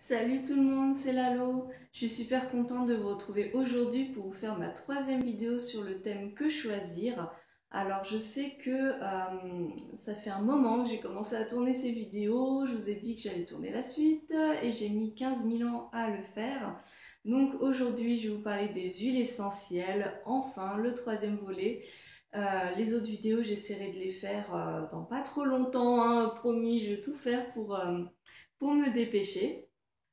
Salut tout le monde, c'est Lalo. Je suis super contente de vous retrouver aujourd'hui pour vous faire ma troisième vidéo sur le thème que choisir. Alors je sais que ça fait un moment que j'ai commencé à tourner ces vidéos, je vous ai dit que j'allais tourner la suite et j'ai mis 15 000 ans à le faire. Donc aujourd'hui je vais vous parler des huiles essentielles, enfin le troisième volet. Les autres vidéos j'essaierai de les faire dans pas trop longtemps, hein, promis, je vais tout faire pour me dépêcher.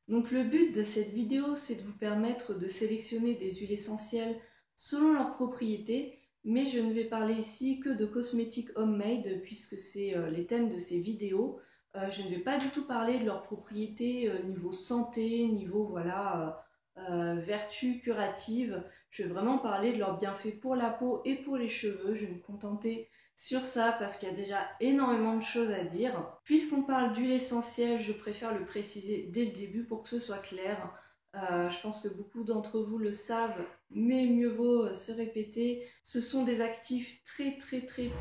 Donc le but de cette vidéo, c'est de vous permettre de sélectionner des huiles essentielles selon leurs propriétés, mais je ne vais parler ici que de cosmétiques homemade puisque c'est les thèmes de ces vidéos. Je ne vais pas du tout parler de leurs propriétés niveau santé, niveau voilà, vertu curative. Je vais vraiment parler de leurs bienfaits pour la peau et pour les cheveux. Je vais me contenter sur ça parce qu'il y a déjà énormément de choses à dire. Puisqu'on parle d'huile essentielle, je préfère le préciser dès le début pour que ce soit clair. Je pense que beaucoup d'entre vous le savent, mais mieux vaut se répéter. Ce sont des actifs très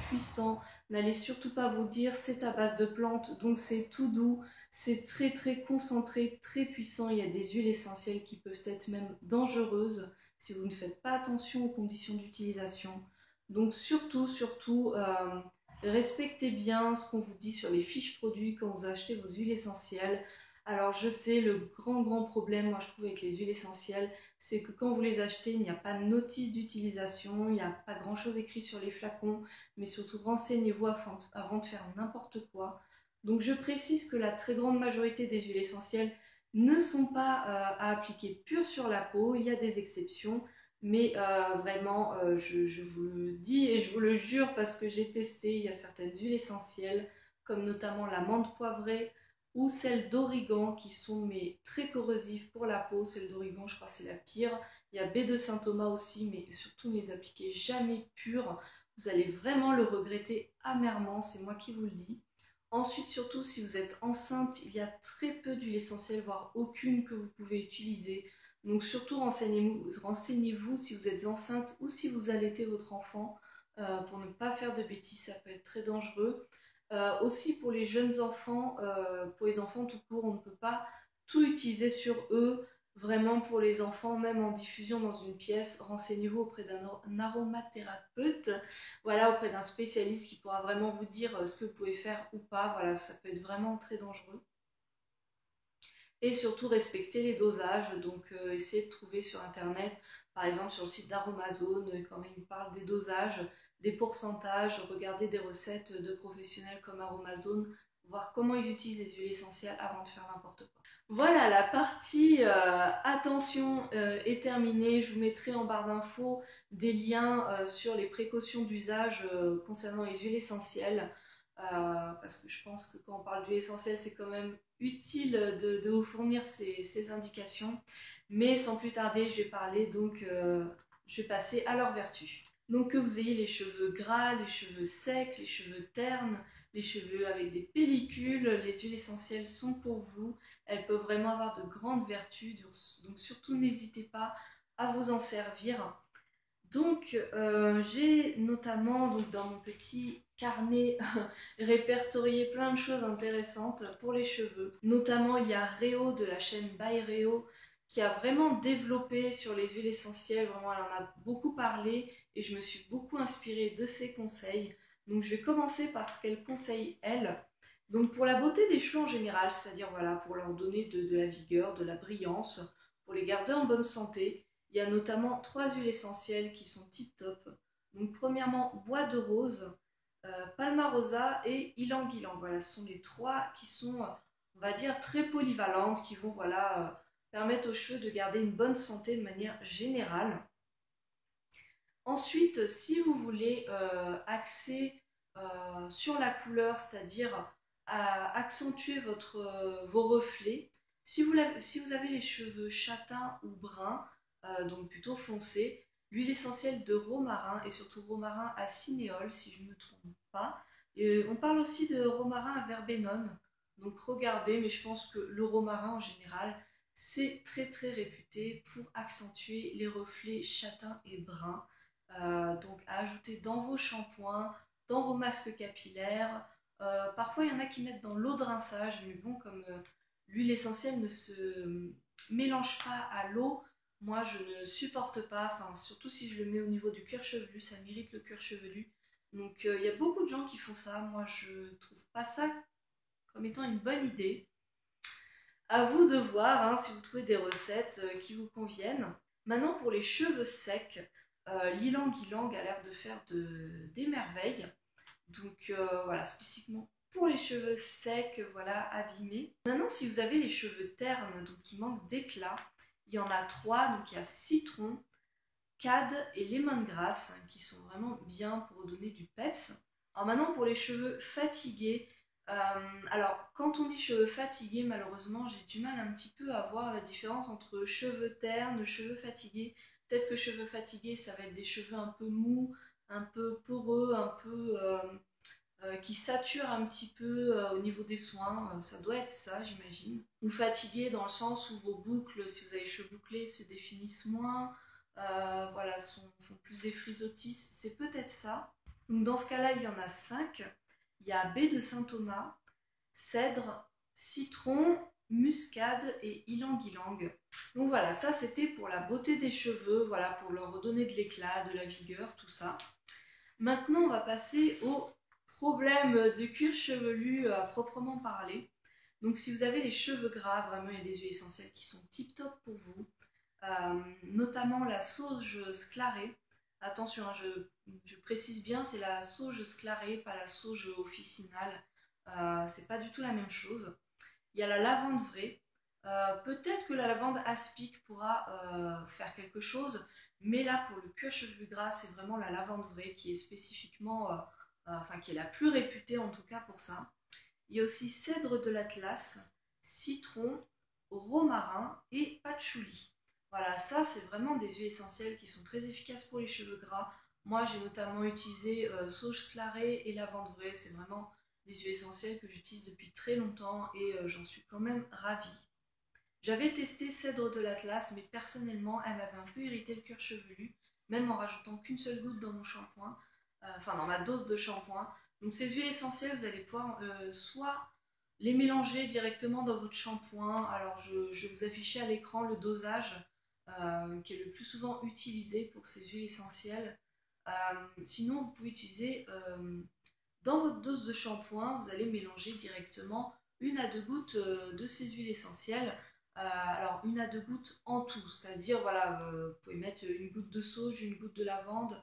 puissants. N'allez surtout pas vous dire c'est à base de plantes, donc c'est tout doux. C'est très concentré, très puissant. Il y a des huiles essentielles qui peuvent être même dangereuses si vous ne faites pas attention aux conditions d'utilisation. Donc surtout, respectez bien ce qu'on vous dit sur les fiches produits quand vous achetez vos huiles essentielles. Alors je sais, le grand problème, moi je trouve avec les huiles essentielles, c'est que quand vous les achetez, il n'y a pas de notice d'utilisation, il n'y a pas grand chose écrit sur les flacons, mais surtout renseignez-vous avant de faire n'importe quoi. Donc je précise que la très grande majorité des huiles essentielles ne sont pas à appliquer pure sur la peau, il y a des exceptions. Mais vraiment, je vous le dis et je vous le jure parce que j'ai testé, il y a certaines huiles essentielles, comme notamment la menthe poivrée ou celle d'origan qui sont mais très corrosives pour la peau. Celle d'origan, je crois que c'est la pire. Il y a baie de Saint-Thomas aussi, mais surtout ne les appliquez jamais pures. Vous allez vraiment le regretter amèrement, c'est moi qui vous le dis. Ensuite, surtout, si vous êtes enceinte, il y a très peu d'huiles essentielles, voire aucune que vous pouvez utiliser. Donc surtout renseignez-vous si vous êtes enceinte ou si vous allaitez votre enfant pour ne pas faire de bêtises, ça peut être très dangereux. Aussi pour les jeunes enfants, pour les enfants tout court, on ne peut pas tout utiliser sur eux. Vraiment pour les enfants, même en diffusion dans une pièce, renseignez-vous auprès d'un aromathérapeute, voilà, auprès d'un spécialiste qui pourra vraiment vous dire ce que vous pouvez faire ou pas. Voilà, ça peut être vraiment très dangereux et surtout respecter les dosages. Donc essayez de trouver sur internet, par exemple sur le site d'Aromazone, quand il parle des dosages, des pourcentages, regardez des recettes de professionnels comme Aromazone, voir comment ils utilisent les huiles essentielles avant de faire n'importe quoi. Voilà, la partie attention est terminée. Je vous mettrai en barre d'infos des liens sur les précautions d'usage concernant les huiles essentielles. Parce que je pense que quand on parle d'huile essentielle, c'est quand même utile de vous fournir ces indications. Mais sans plus tarder, je vais passer à leurs vertus. Donc que vous ayez les cheveux gras, les cheveux secs, les cheveux ternes, les cheveux avec des pellicules, les huiles essentielles sont pour vous. Elles peuvent vraiment avoir de grandes vertus, donc surtout n'hésitez pas à vous en servir. Donc, j'ai notamment dans mon petit carnet répertorié plein de choses intéressantes pour les cheveux. Notamment, il y a Réo de la chaîne By Réo qui a vraiment développé sur les huiles essentielles. Vraiment, elle en a beaucoup parlé et je me suis beaucoup inspirée de ses conseils. Donc, je vais commencer par ce qu'elle conseille, elle. Donc, pour la beauté des cheveux en général, c'est-à-dire voilà, pour leur donner de la vigueur, de la brillance, pour les garder en bonne santé. Il y a notamment trois huiles essentielles qui sont tip top. Donc premièrement, bois de rose, palmarosa et ylang ylang. Voilà, ce sont les trois qui sont, on va dire, très polyvalentes, qui vont voilà, permettre aux cheveux de garder une bonne santé de manière générale. Ensuite, si vous voulez axer sur la couleur, c'est-à-dire à accentuer vos reflets, si vous avez les cheveux châtains ou bruns, donc plutôt foncés, l'huile essentielle de romarin et surtout romarin à cinéole, si je ne me trompe pas. Et on parle aussi de romarin à verbenone, donc regardez, mais je pense que le romarin en général, c'est très réputé pour accentuer les reflets châtains et bruns. Donc à ajouter dans vos shampoings, dans vos masques capillaires. Parfois il y en a qui mettent dans l'eau de rinçage, mais bon, comme l'huile essentielle ne se mélange pas à l'eau. Moi, je ne supporte pas, enfin, surtout si je le mets au niveau du cuir chevelu, ça m'irrite le cuir chevelu. Donc, il y a beaucoup de gens qui font ça. Moi, je trouve pas ça comme étant une bonne idée. À vous de voir hein, si vous trouvez des recettes qui vous conviennent. Maintenant, pour les cheveux secs, l'ylang ylang a l'air de faire des merveilles. Donc voilà, spécifiquement pour les cheveux secs, voilà, abîmés. Maintenant, si vous avez les cheveux ternes, donc qui manquent d'éclat, il y en a trois. Donc il y a citron, cad et lemongrass, hein, qui sont vraiment bien pour donner du peps. Alors maintenant, pour les cheveux fatigués, alors quand on dit cheveux fatigués, malheureusement, j'ai du mal un petit peu à voir la différence entre cheveux ternes, cheveux fatigués. Peut-être que cheveux fatigués, ça va être des cheveux un peu mous, un peu poreux, un peu qui sature un petit peu au niveau des soins. Ça doit être ça, j'imagine. Ou fatigué dans le sens où vos boucles, si vous avez les cheveux bouclés, se définissent moins. Voilà, font plus des frisottis. C'est peut-être ça. Donc dans ce cas-là, il y en a 5. Il y a baie de Saint-Thomas, cèdre, citron, muscade et ylang-ylang. Donc voilà, ça c'était pour la beauté des cheveux, voilà, pour leur redonner de l'éclat, de la vigueur, tout ça. Maintenant, on va passer au problème de cuir chevelu à proprement parler. Donc si vous avez les cheveux gras, vraiment il y a des huiles essentielles qui sont tip top pour vous. Notamment la sauge sclarée. Attention, hein, je précise bien, c'est la sauge sclarée, pas la sauge officinale. C'est pas du tout la même chose. Il y a la lavande vraie. Peut-être que la lavande aspic pourra faire quelque chose, mais là pour le cuir chevelu gras, c'est vraiment la lavande vraie qui est spécifiquement, enfin qui est la plus réputée en tout cas pour ça. Il y a aussi cèdre de l'Atlas, citron, romarin et patchouli. Voilà, ça c'est vraiment des huiles essentielles qui sont très efficaces pour les cheveux gras. Moi j'ai notamment utilisé sauge clarée et lavande vraie, c'est vraiment des huiles essentielles que j'utilise depuis très longtemps et j'en suis quand même ravie. J'avais testé cèdre de l'Atlas, mais personnellement, elle m'avait un peu irrité le cuir chevelu, même en rajoutant qu'une seule goutte dans mon shampoing, enfin dans ma dose de shampoing. Donc ces huiles essentielles, vous allez pouvoir soit les mélanger directement dans votre shampoing. Alors je vais vous afficher à l'écran le dosage qui est le plus souvent utilisé pour ces huiles essentielles. Sinon, vous pouvez utiliser dans votre dose de shampoing, vous allez mélanger directement 1 à 2 gouttes de ces huiles essentielles. Alors 1 à 2 gouttes en tout, c'est-à-dire voilà, vous pouvez mettre 1 goutte de sauge, 1 goutte de lavande,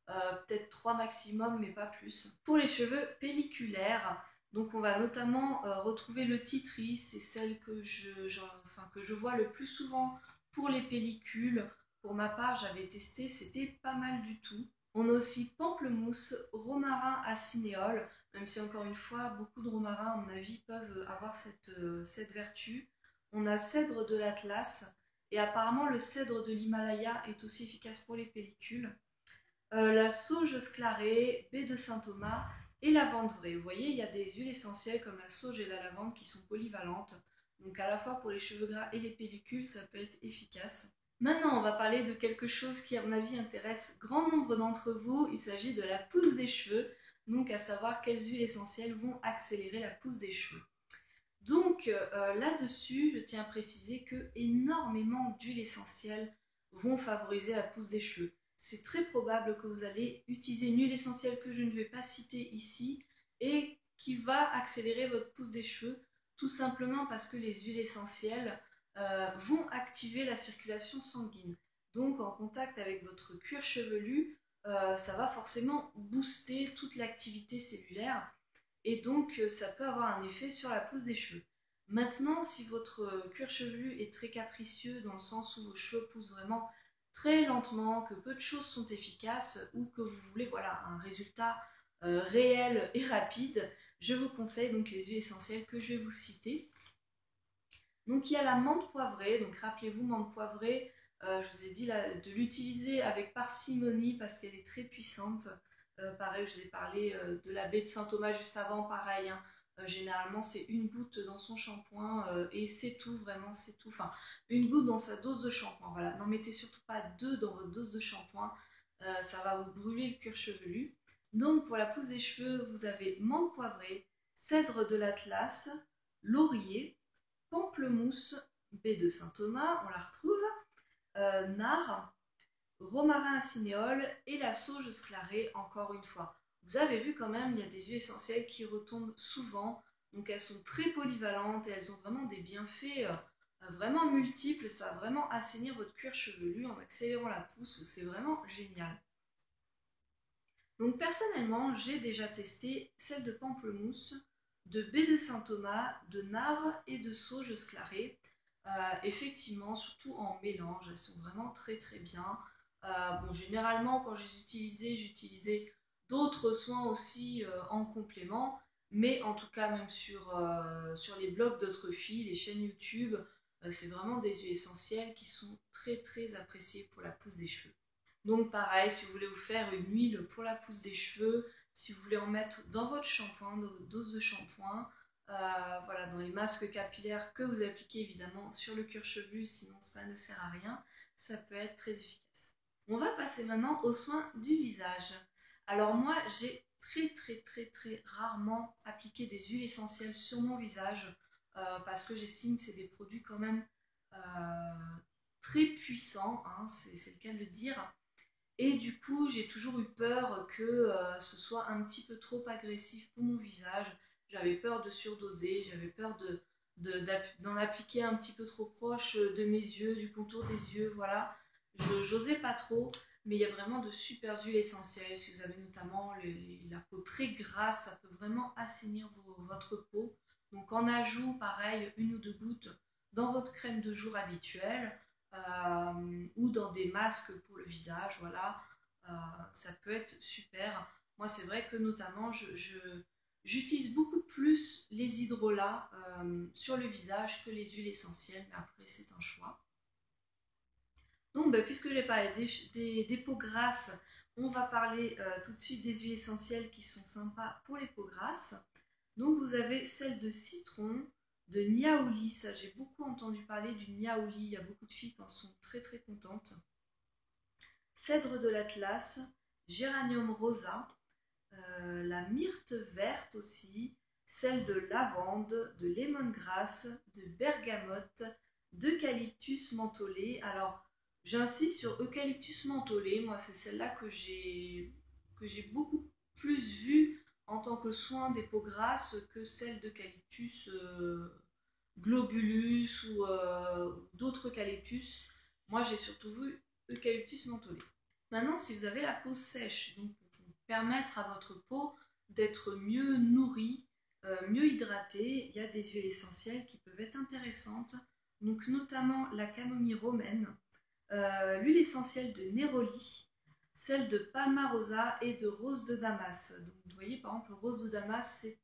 peut-être 3 maximum, mais pas plus. Pour les cheveux pelliculaires, donc on va notamment retrouver le tea tree, c'est celle que que je vois le plus souvent pour les pellicules. Pour ma part, j'avais testé, c'était pas mal du tout. On a aussi pamplemousse, romarin à cinéole, même si encore une fois, beaucoup de romarins, à mon avis, peuvent avoir cette vertu. On a cèdre de l'Atlas, et apparemment le cèdre de l'Himalaya est aussi efficace pour les pellicules. La sauge sclarée, baie de Saint-Thomas et lavande vraie. Vous voyez, il y a des huiles essentielles comme la sauge et la lavande qui sont polyvalentes. Donc à la fois pour les cheveux gras et les pellicules, ça peut être efficace. Maintenant, on va parler de quelque chose qui, à mon avis, intéresse grand nombre d'entre vous. Il s'agit de la pousse des cheveux, donc à savoir quelles huiles essentielles vont accélérer la pousse des cheveux. Donc là-dessus, je tiens à préciser que énormément d'huiles essentielles vont favoriser la pousse des cheveux. C'est très probable que vous allez utiliser une huile essentielle que je ne vais pas citer ici et qui va accélérer votre pousse des cheveux, tout simplement parce que les huiles essentielles vont activer la circulation sanguine. Donc en contact avec votre cuir chevelu, ça va forcément booster toute l'activité cellulaire et donc ça peut avoir un effet sur la pousse des cheveux. Maintenant, si votre cuir chevelu est très capricieux dans le sens où vos cheveux poussent vraiment très lentement, que peu de choses sont efficaces ou que vous voulez voilà, un résultat réel et rapide, je vous conseille donc les huiles essentielles que je vais vous citer. Donc il y a la menthe poivrée, donc rappelez-vous menthe poivrée, je vous ai dit là, de l'utiliser avec parcimonie parce qu'elle est très puissante. Pareil, je vous ai parlé de la baie de Saint-Thomas juste avant, pareil. Hein. Généralement, c'est 1 goutte dans son shampoing et c'est tout, vraiment, c'est tout. Enfin, 1 goutte dans sa dose de shampoing. Voilà, n'en mettez surtout pas 2 dans votre dose de shampoing. Ça va vous brûler le cuir chevelu. Donc, pour la pousse des cheveux, vous avez menthe poivrée, cèdre de l'Atlas, laurier, pamplemousse, baie de Saint-Thomas, on la retrouve, nard, romarin à cinéole et la sauge sclarée encore une fois. Vous avez vu quand même, il y a des huiles essentielles qui retombent souvent, donc elles sont très polyvalentes et elles ont vraiment des bienfaits vraiment multiples. Ça va vraiment assainir votre cuir chevelu en accélérant la pousse, c'est vraiment génial. Donc personnellement, j'ai déjà testé celle de pamplemousse, de baie de Saint-Thomas, de nard et de sauge sclarée. Effectivement, surtout en mélange, elles sont vraiment très très bien. Bon, généralement, quand je les utilisais, j'utilisais d'autres soins aussi en complément. Mais en tout cas, même sur les blogs d'autres filles, les chaînes YouTube, c'est vraiment des huiles essentielles qui sont très très appréciées pour la pousse des cheveux. Donc pareil, si vous voulez vous faire une huile pour la pousse des cheveux, si vous voulez en mettre dans votre shampoing, dans votre dose de shampoing, voilà, dans les masques capillaires que vous appliquez évidemment sur le cuir chevelu, sinon ça ne sert à rien, ça peut être très efficace. On va passer maintenant aux soins du visage. Alors moi, j'ai très rarement appliqué des huiles essentielles sur mon visage parce que j'estime que c'est des produits quand même très puissants, hein, c'est le cas de le dire. Et du coup, j'ai toujours eu peur que ce soit un petit peu trop agressif pour mon visage. J'avais peur de surdoser, j'avais peur d'en appliquer un petit peu trop proche de mes yeux, du contour des yeux, voilà. J'osais pas trop, mais il y a vraiment de super huiles essentielles. Si vous avez notamment la peau très grasse, ça peut vraiment assainir votre peau. Donc en ajout, pareil, 1 ou 2 gouttes dans votre crème de jour habituelle. Ou dans des masques pour le visage, voilà, ça peut être super. Moi, c'est vrai que notamment, j'utilise beaucoup plus les hydrolats sur le visage que les huiles essentielles, mais après, c'est un choix. Donc, puisque j'ai parlé des peaux grasses, on va parler tout de suite des huiles essentielles qui sont sympas pour les peaux grasses. Donc, vous avez celle de citron, de niaouli, ça j'ai beaucoup entendu parler du niaouli, il y a beaucoup de filles qui en sont très très contentes. Cèdre de l'Atlas, géranium rosa, la myrte verte aussi, celle de lavande, de lemongrass, de bergamote, d'eucalyptus mentholé. Alors j'insiste sur eucalyptus mentholé, moi c'est celle-là que j'ai beaucoup plus vue en tant que soin des peaux grasses que celle d'eucalyptus globulus ou d'autres eucalyptus. Moi, j'ai surtout vu eucalyptus mentholé. Maintenant, si vous avez la peau sèche, donc pour permettre à votre peau d'être mieux nourrie, mieux hydratée, il y a des huiles essentielles qui peuvent être intéressantes. Donc notamment la camomille romaine, l'huile essentielle de néroli, celle de palmarosa et de rose de Damas. Donc vous voyez par exemple le rose de Damas, c'est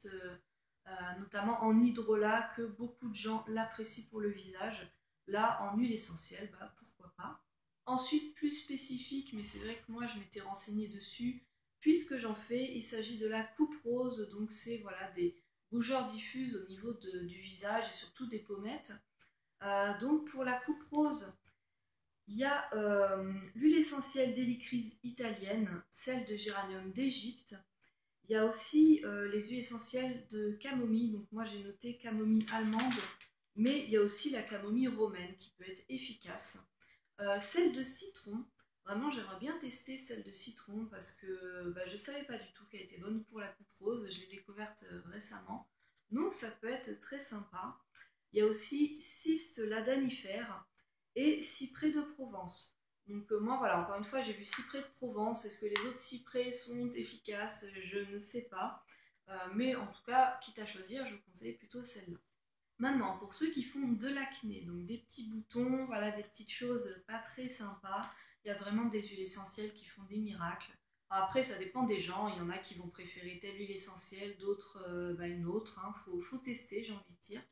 notamment en hydrolat que beaucoup de gens l'apprécient pour le visage. Là en huile essentielle, pourquoi pas. Ensuite plus spécifique, mais c'est vrai que moi je m'étais renseignée dessus, puisque j'en fais, il s'agit de la coupe rose, donc c'est voilà, des rougeurs diffuses au niveau du visage et surtout des pommettes. Donc pour la coupe rose, il y a l'huile essentielle d'hélicryse italienne, celle de géranium d'Égypte. Il y a aussi les huiles essentielles de camomille. Donc moi j'ai noté camomille allemande, mais il y a aussi la camomille romaine qui peut être efficace. Celle de citron, vraiment j'aimerais bien tester celle de citron parce que je ne savais pas du tout qu'elle était bonne pour la coupe rose. Je l'ai découverte récemment. Donc ça peut être très sympa. Il y a aussi Ciste ladanifère et cyprès de Provence. Donc moi voilà, encore une fois j'ai vu cyprès de Provence. Est-ce que les autres cyprès sont efficaces? Je ne sais pas. Mais en tout cas, quitte à choisir, je conseille plutôt celle-là. Maintenant, pour ceux qui font de l'acné, donc des petits boutons, voilà, des petites choses pas très sympas, il y a vraiment des huiles essentielles qui font des miracles. Après, ça dépend des gens, il y en a qui vont préférer telle huile essentielle, d'autres une autre, hein. Faut tester, j'ai envie de dire.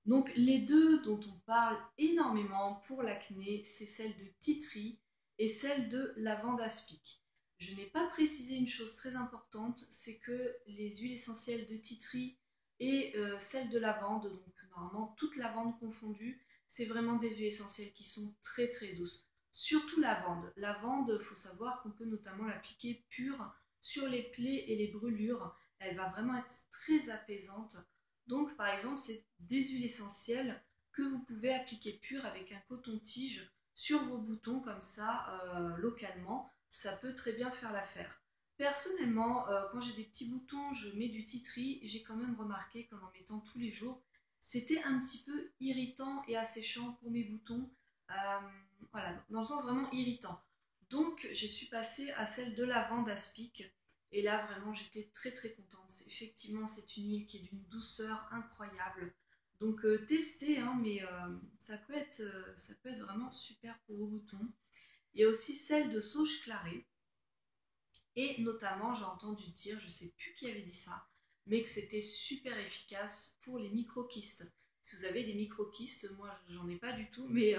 Donc les deux dont on parle énormément pour l'acné, c'est celle de tea tree et celle de lavande aspic. Je n'ai pas précisé une chose très importante, c'est que les huiles essentielles de tea tree et celle de lavande, donc normalement toute lavande confondue, c'est vraiment des huiles essentielles qui sont très très douces. Surtout lavande. Lavande, il faut savoir qu'on peut notamment l'appliquer pure sur les plaies et les brûlures. Elle va vraiment être très apaisante. Donc par exemple, c'est des huiles essentielles que vous pouvez appliquer pures avec un coton-tige sur vos boutons comme ça, localement. Ça peut très bien faire l'affaire. Personnellement, quand j'ai des petits boutons, je mets du tea tree. J'ai quand même remarqué qu'en mettant tous les jours, c'était un petit peu irritant et asséchant pour mes boutons. Euh, voilà, dans le sens vraiment irritant. Donc, je suis passée à celle de lavande aspic. Et là, vraiment, j'étais très très contente. Effectivement, c'est une huile qui est d'une douceur incroyable. Donc, testez, hein, mais ça peut être vraiment super pour vos boutons. Il y a aussi celle de sauge clarée. Et notamment, j'ai entendu dire, je ne sais plus qui avait dit ça, mais que c'était super efficace pour les micro-kystes. Si vous avez des micro-kystes, moi j'en ai pas du tout, mais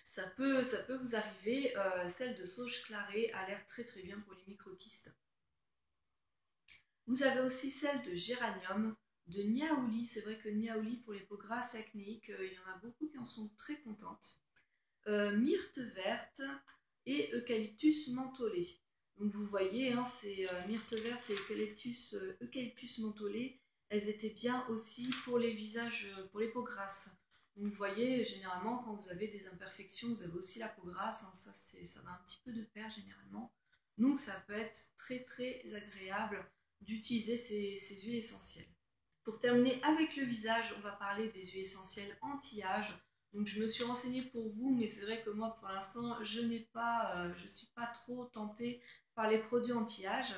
ça peut vous arriver. Celle de sauge clarée a l'air très très bien pour les micro-kystes. Vous avez aussi celle de géranium, de niaouli. C'est vrai que niaouli pour les peaux grasses et acnéiques, il y en a beaucoup qui en sont très contentes. Myrte verte et eucalyptus mentholé. Donc vous voyez, hein, c'est myrte verte et eucalyptus mentholé. Elles étaient bien aussi pour les visages, pour les peaux grasses. Donc vous voyez, généralement, quand vous avez des imperfections, vous avez aussi la peau grasse. Hein, ça va un petit peu de pair généralement. Donc ça peut être très très agréable d'utiliser ces huiles essentielles. Pour terminer avec le visage, on va parler des huiles essentielles anti-âge. Donc je me suis renseignée pour vous, mais c'est vrai que moi pour l'instant je suis pas trop tentée par les produits anti-âge,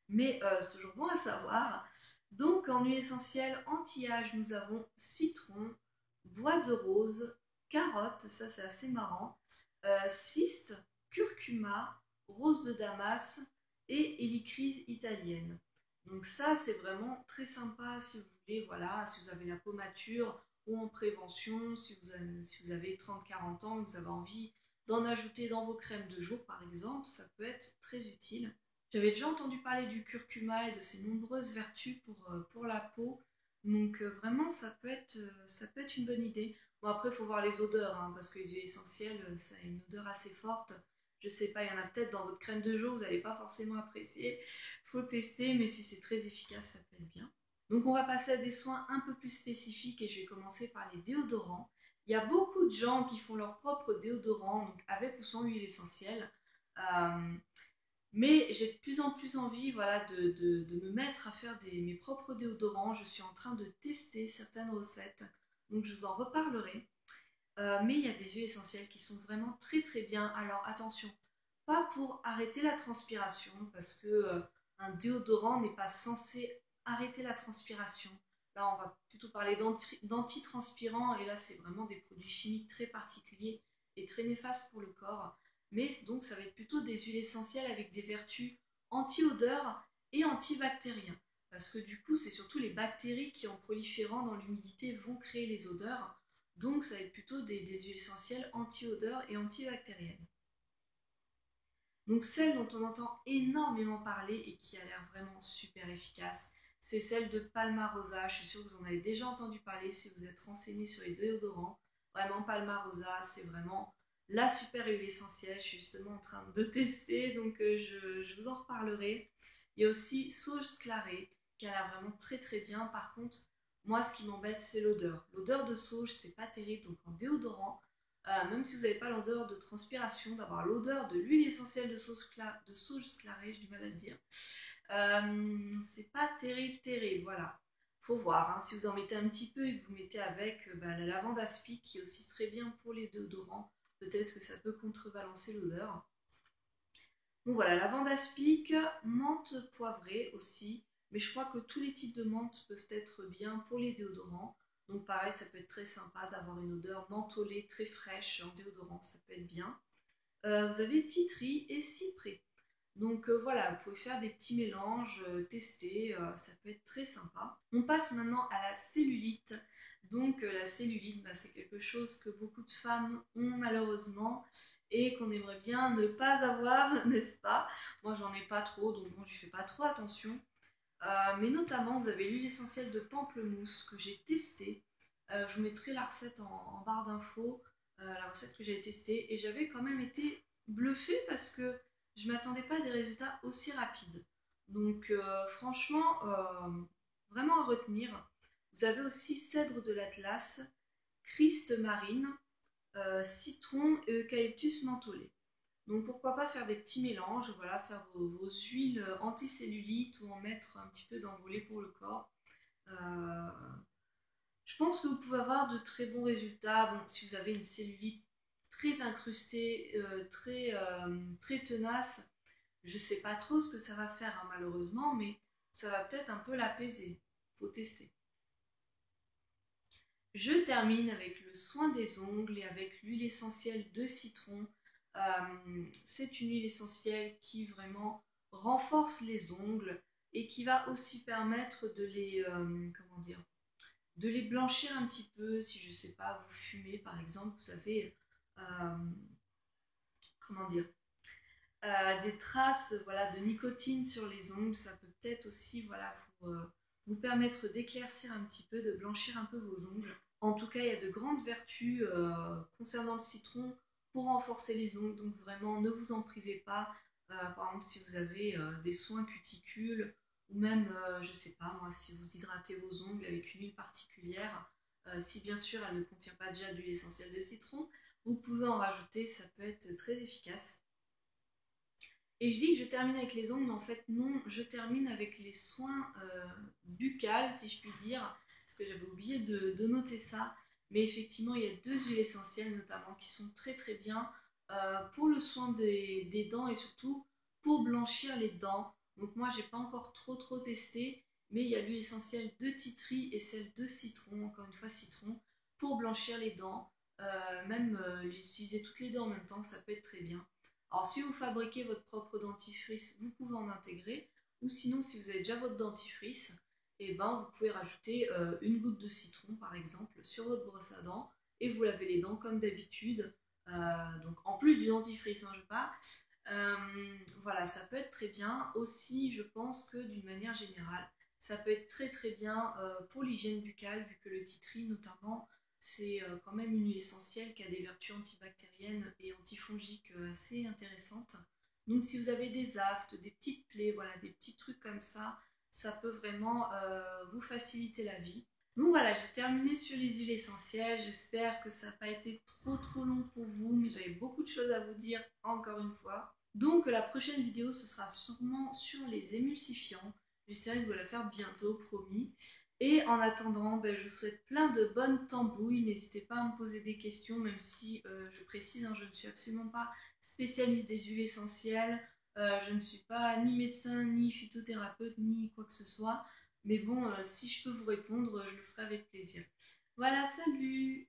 mais c'est toujours bon à savoir. Donc en huile essentielle anti-âge, nous avons citron, bois de rose, carotte, ça c'est assez marrant, cyste, curcuma, rose de Damas et hélicryse italienne. Donc ça c'est vraiment très sympa si vous voulez, voilà, si vous avez la peau mature ou en prévention, si vous avez 30-40 ans, vous avez envie d'en ajouter dans vos crèmes de jour par exemple, ça peut être très utile. J'avais déjà entendu parler du curcuma et de ses nombreuses vertus pour la peau, donc vraiment ça peut être une bonne idée. Bon après il faut voir les odeurs, hein, parce que les huiles essentielles, ça a une odeur assez forte. Je sais pas, il y en a peut-être dans votre crème de jour, vous n'allez pas forcément apprécier. Faut tester, mais si c'est très efficace, ça peut être bien. Donc on va passer à des soins un peu plus spécifiques et je vais commencer par les déodorants. Il y a beaucoup de gens qui font leur propre déodorant, donc avec ou sans huile essentielle. Euh, mais j'ai de plus en plus envie, voilà, de me mettre à faire mes propres déodorants. Je suis en train de tester certaines recettes, donc je vous en reparlerai. Mais il y a des huiles essentielles qui sont vraiment très très bien. Alors attention, pas pour arrêter la transpiration, parce que un déodorant n'est pas censé arrêter la transpiration. Là, on va plutôt parler d'antitranspirants, et là, c'est vraiment des produits chimiques très particuliers et très néfastes pour le corps. Mais donc, ça va être plutôt des huiles essentielles avec des vertus anti-odeur et antibactériens. Parce que du coup, c'est surtout les bactéries qui, en proliférant dans l'humidité, vont créer les odeurs. Donc, ça va être plutôt des huiles essentielles anti-odeur et antibactériennes. Donc celle dont on entend énormément parler et qui a l'air vraiment super efficace, c'est celle de Palmarosa. Je suis sûre que vous en avez déjà entendu parler si vous êtes renseigné sur les déodorants. Vraiment Palmarosa, c'est vraiment la super huile essentielle. Je suis justement en train de tester, donc je vous en reparlerai. Il y a aussi Sauge Clarée qui a l'air vraiment très très bien. Par contre, moi ce qui m'embête c'est l'odeur. L'odeur de sauge c'est pas terrible, donc en déodorant, même si vous n'avez pas l'odeur de transpiration, d'avoir l'odeur de l'huile essentielle de sauge clarée, j'ai du mal à le dire. C'est pas terrible, terrible, voilà. Faut voir, hein, si vous en mettez un petit peu et que vous mettez avec la lavande aspic qui est aussi très bien pour les déodorants, peut-être que ça peut contrebalancer l'odeur. Donc voilà, lavande aspic, menthe poivrée aussi, mais je crois que tous les types de menthe peuvent être bien pour les déodorants. Donc pareil, ça peut être très sympa d'avoir une odeur mentholée très fraîche en déodorant, ça peut être bien. Vous avez titri et cyprès. Donc voilà, vous pouvez faire des petits mélanges, tester, ça peut être très sympa. On passe maintenant à la cellulite. Donc la cellulite, c'est quelque chose que beaucoup de femmes ont malheureusement et qu'on aimerait bien ne pas avoir, n'est-ce pas? Moi j'en ai pas trop, donc bon, je fais pas trop attention. Mais notamment, vous avez l'huile essentielle de pamplemousse que j'ai testée. Je vous mettrai la recette en barre d'infos, la recette que j'avais testée. Et j'avais quand même été bluffée parce que je ne m'attendais pas à des résultats aussi rapides. Donc franchement, vraiment à retenir. Vous avez aussi cèdre de l'Atlas, Christ marine, citron et eucalyptus mentholé. Donc pourquoi pas faire des petits mélanges, voilà, faire vos huiles anticellulites ou en mettre un petit peu d'envolée pour le corps. Je pense que vous pouvez avoir de très bons résultats. Bon, si vous avez une cellulite très incrustée, très tenace, je sais pas trop ce que ça va faire hein, malheureusement, mais ça va peut-être un peu l'apaiser. Faut tester. Je termine avec le soin des ongles et avec l'huile essentielle de citron. C'est une huile essentielle qui vraiment renforce les ongles et qui va aussi permettre de les, comment dire, de les blanchir un petit peu. Si je sais pas, vous fumez par exemple, vous avez, euh, comment dire, des traces voilà, de nicotine sur les ongles, ça peut peut-être aussi voilà, vous permettre d'éclaircir un petit peu, de blanchir un peu vos ongles. En tout cas, il y a de grandes vertus concernant le citron pour renforcer les ongles, donc vraiment ne vous en privez pas. Par exemple, si vous avez des soins cuticules ou même, je sais pas moi, si vous hydratez vos ongles avec une huile particulière, si bien sûr elle ne contient pas déjà d'huile essentielle de citron, vous pouvez en rajouter, ça peut être très efficace. Et je dis que je termine avec les ongles, mais en fait non, je termine avec les soins buccales, si je puis dire, parce que j'avais oublié de noter ça. Mais effectivement, il y a deux huiles essentielles notamment qui sont très très bien pour le soin des dents et surtout pour blanchir les dents. Donc moi, j'ai pas encore trop testé, mais il y a l'huile essentielle de titri et celle de citron, encore une fois citron, pour blanchir les dents. Même les utiliser toutes les deux en même temps, ça peut être très bien. Alors, si vous fabriquez votre propre dentifrice, vous pouvez en intégrer. Ou sinon, si vous avez déjà votre dentifrice, eh ben, vous pouvez rajouter une goutte de citron, par exemple, sur votre brosse à dents et vous lavez les dents comme d'habitude. Donc, en plus du dentifrice, hein, je parle. Voilà, ça peut être très bien. Aussi, je pense que d'une manière générale, ça peut être très très bien pour l'hygiène buccale, vu que le titri, notamment, c'est quand même une huile essentielle qui a des vertus antibactériennes et antifongiques assez intéressantes. Donc si vous avez des aftes, des petites plaies, voilà, des petits trucs comme ça peut vraiment vous faciliter la vie. Donc voilà, j'ai terminé sur les huiles essentielles. J'espère que ça n'a pas été trop long pour vous, mais j'avais beaucoup de choses à vous dire encore une fois. Donc la prochaine vidéo, ce sera sûrement sur les émulsifiants. J'essaierai de vous la faire bientôt, promis. Et en attendant, ben, je vous souhaite plein de bonnes tambouilles. N'hésitez pas à me poser des questions, même si je précise, hein, je ne suis absolument pas spécialiste des huiles essentielles. Je ne suis pas ni médecin, ni phytothérapeute, ni quoi que ce soit. Mais bon, si je peux vous répondre, je le ferai avec plaisir. Voilà, salut!